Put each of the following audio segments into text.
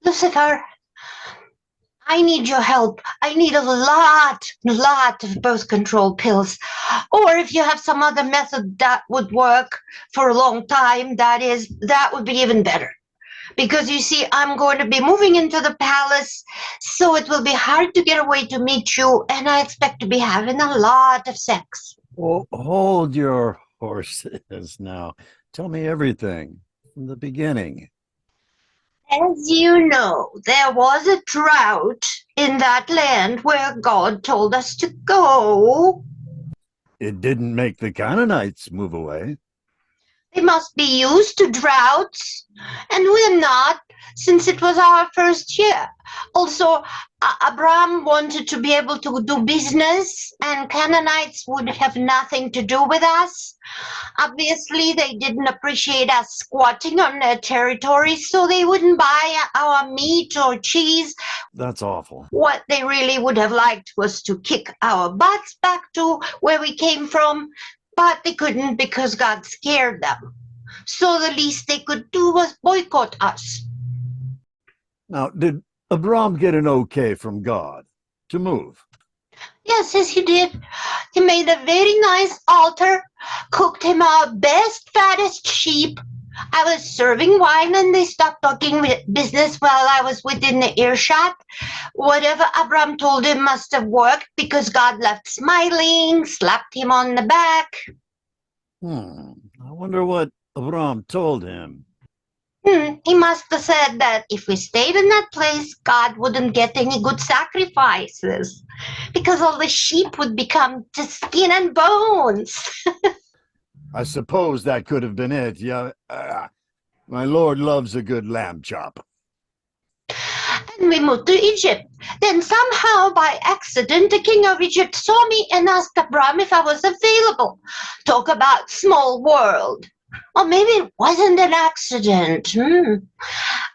Lucifer, I need your help. I need a lot of birth control pills. Or if you have some other method that would work for a long time, that would be even better. Because you see, I'm going to be moving into the palace, so it will be hard to get away to meet you, and I expect to be having a lot of sex. Oh, hold your horses now. Tell me everything from the beginning. As you know, there was a drought in that land where God told us to go. It didn't make the Canaanites move away. They must be used to droughts, and we're not, since it was our first year. Also, Abram wanted to be able to do business, and Canaanites would have nothing to do with us. Obviously, they didn't appreciate us squatting on their territory, so they wouldn't buy our meat or cheese. That's awful. What they really would have liked was to kick our butts back to where we came from, but they couldn't because God scared them. So the least they could do was boycott us. Now, did Abram get an okay from God to move? Yes, he did. He made a very nice altar, cooked him our best, fattest sheep. I was serving wine and they stopped talking business while I was within the earshot. Whatever Abram told him must have worked because God left smiling, slapped him on the back. I wonder what Abram told him. He must have said that if we stayed in that place, God wouldn't get any good sacrifices because all the sheep would become just skin and bones. I suppose that could have been it. Yeah, my Lord loves a good lamb chop. And we moved to Egypt. Then somehow, by accident, the king of Egypt saw me and asked Abram if I was available. Talk about small world. Or maybe it wasn't an accident.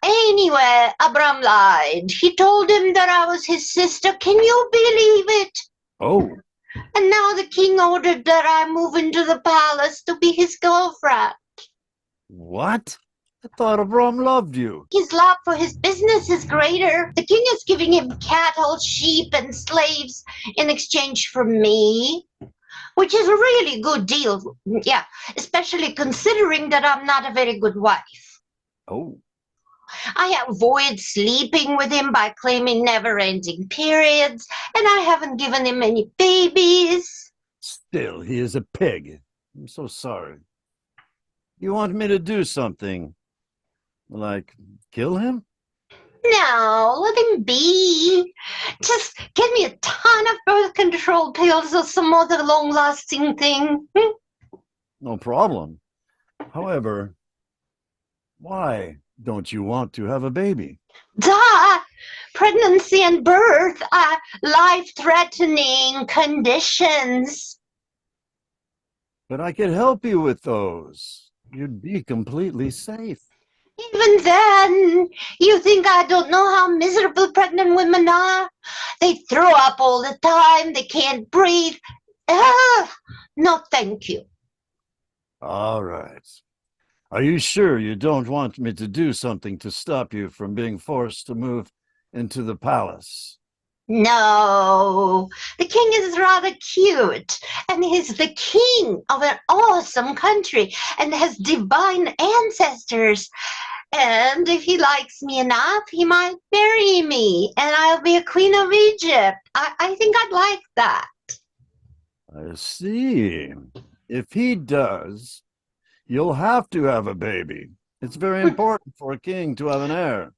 Anyway, Abram lied. He told him that I was his sister. Can you believe it? Oh. And now the king ordered that I move into the palace to be his girlfriend. What? I thought Abram loved you. His love for his business is greater. The king is giving him cattle, sheep, and slaves in exchange for me, which is a really good deal. Yeah, especially considering that I'm not a very good wife. Oh. I avoid sleeping with him by claiming never-ending periods, and I haven't given him any babies. Still, he is a pig. I'm so sorry. You want me to do something? Like kill him? No, let him be. Just get me a ton of birth control pills or some other long-lasting thing. No problem. However, why don't you want to have a baby? Duh! Pregnancy and birth are life-threatening conditions. But I could help you with those. You'd be completely safe. Even then, you think I don't know how miserable pregnant women are? They throw up all the time, they can't breathe. No, thank you. All right. Are you sure you don't want me to do something to stop you from being forced to move into the palace? No, the king is rather cute, and he's the king of an awesome country and has divine ancestors. And if he likes me enough, he might marry me, and I'll be a queen of Egypt. I think I'd like that. I see. If he does, you'll have to have a baby. It's very important for a king to have an heir.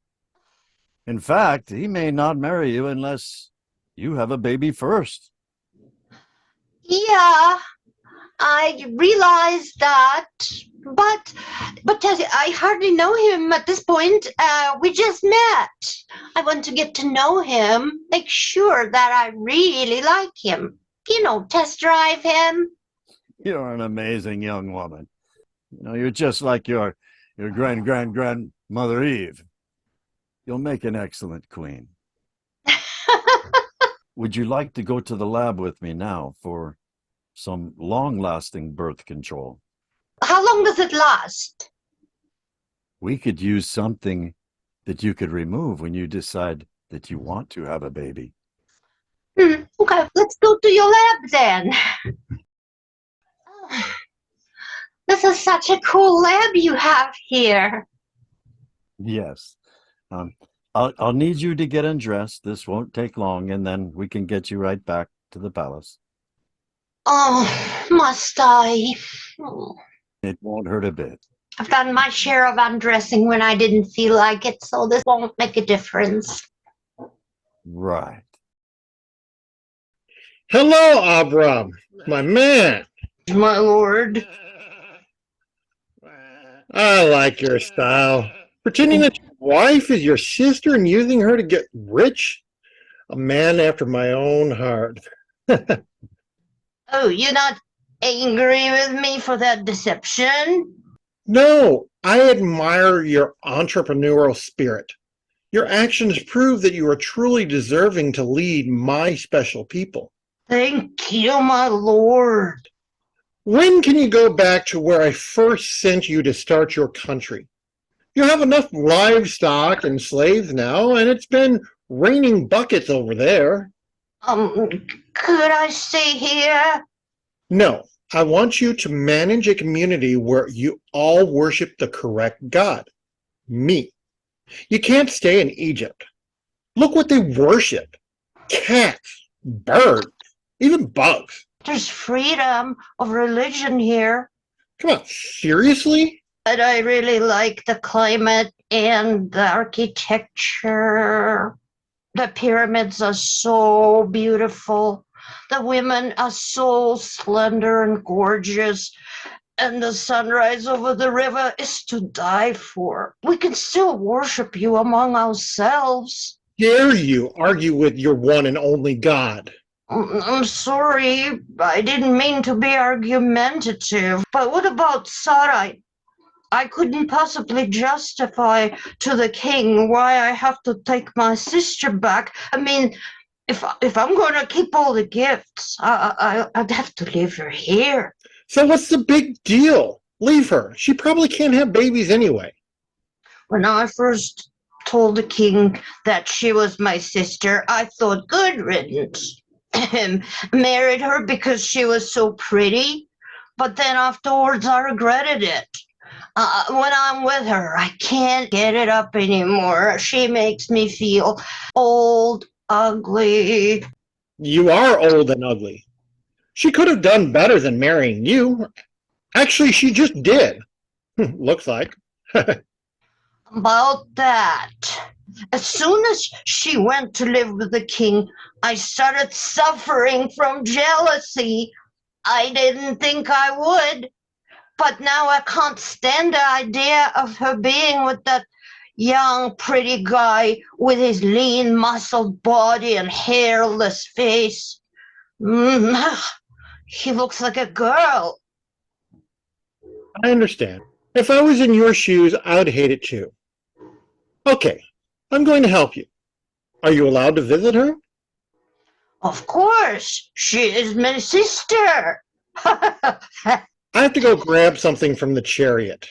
In fact, he may not marry you unless you have a baby first. Yeah, I realize that, but I hardly know him at this point. We just met. I want to get to know him, make sure that I really like him. Test drive him. You're an amazing young woman. You're just like your grandmother Eve. You'll make an excellent queen. Would you like to go to the lab with me now for some long-lasting birth control? How long does it last? We could use something that you could remove when you decide that you want to have a baby. Okay, let's go to your lab then. Oh, this is such a cool lab you have here. Yes. Um, I'll need you to get undressed. This won't take long, and then we can get you right back to the palace. Oh, must I? Oh, It won't hurt a bit. I've done my share of undressing when I didn't feel like it, so this won't make a difference. Right. Hello, Abram, my man. My lord. I like your style. Pretending that your wife is your sister and using her to get rich? A man after my own heart. Oh, you're not angry with me for that deception? No, I admire your entrepreneurial spirit. Your actions prove that you are truly deserving to lead my special people. Thank you, my lord. When can you go back to where I first sent you to start your country? You have enough livestock and slaves now, and it's been raining buckets over there. Could I stay here? No, I want you to manage a community where you all worship the correct God, me. You can't stay in Egypt. Look what they worship. Cats, birds, even bugs. There's freedom of religion here. Come on, seriously? But I really like the climate and the architecture. The pyramids are so beautiful. The women are so slender and gorgeous. And the sunrise over the river is to die for. We can still worship you among ourselves. Dare you argue with your one and only God? I'm sorry, I didn't mean to be argumentative. But what about Sarai? I couldn't possibly justify to the king why I have to take my sister back. I mean, if I'm going to keep all the gifts, I'd have to leave her here. So what's the big deal? Leave her. She probably can't have babies anyway. When I first told the king that she was my sister, I thought good riddance. Married her because she was so pretty, but then afterwards I regretted it. When I'm with her, I can't get it up anymore. She makes me feel old, ugly. You are old and ugly. She could have done better than marrying you. Actually, she just did. Looks like. About that. As soon as she went to live with the king, I started suffering from jealousy. I didn't think I would, but now I can't stand the idea of her being with that young, pretty guy with his lean, muscled body and hairless face. He looks like a girl. I understand. If I was in your shoes, I would hate it too. Okay, I'm going to help you. Are you allowed to visit her? Of course, she is my sister. I have to go grab something from the chariot.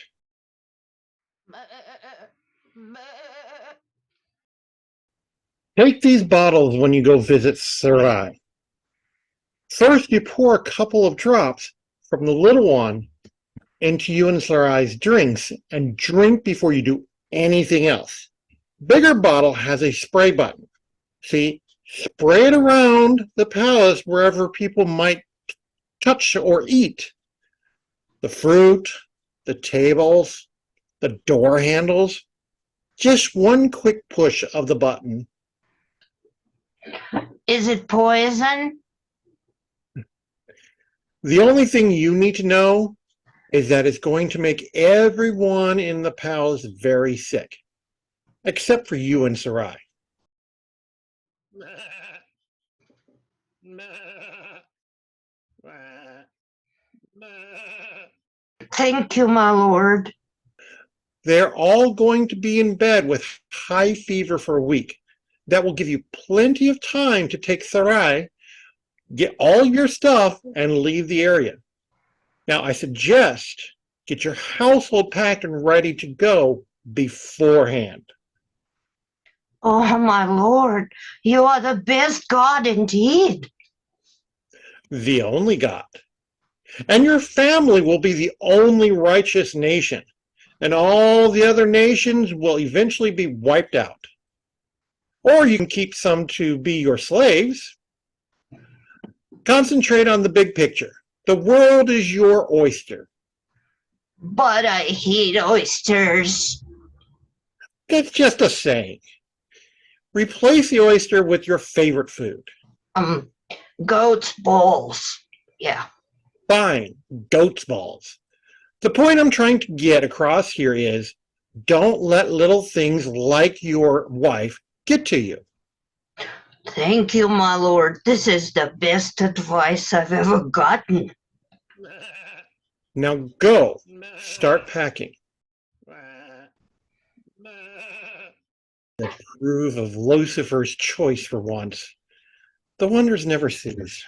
Take these bottles when you go visit Sarai. First, you pour a couple of drops from the little one into you and Sarai's drinks and drink before you do anything else. Bigger bottle has a spray button. See, spray it around the palace wherever people might touch or eat. The fruit, the tables, the door handles. Just one quick push of the button. Is it poison? The only thing you need to know is that it's going to make everyone in the palace very sick, except for you and Sarai. Thank you, my lord. They're all going to be in bed with high fever for a week. That will give you plenty of time to take Sarai, get all your stuff, and leave the area. Now, I suggest get your household packed and ready to go beforehand. Oh, my lord, you are the best god indeed. The only God. And your family will be the only righteous nation, and all the other nations will eventually be wiped out. Or you can keep some to be your slaves. Concentrate on the big picture. The world is your oyster. But I hate oysters. That's just a saying. Replace the oyster with your favorite food. Um, Goat's balls. Yeah. Fine, goat's balls. The point I'm trying to get across here is don't let little things like your wife get to you. Thank you, my lord. This is the best advice I've ever gotten. Now go, start packing. Approve of Lucifer's choice for once. The wonders never cease.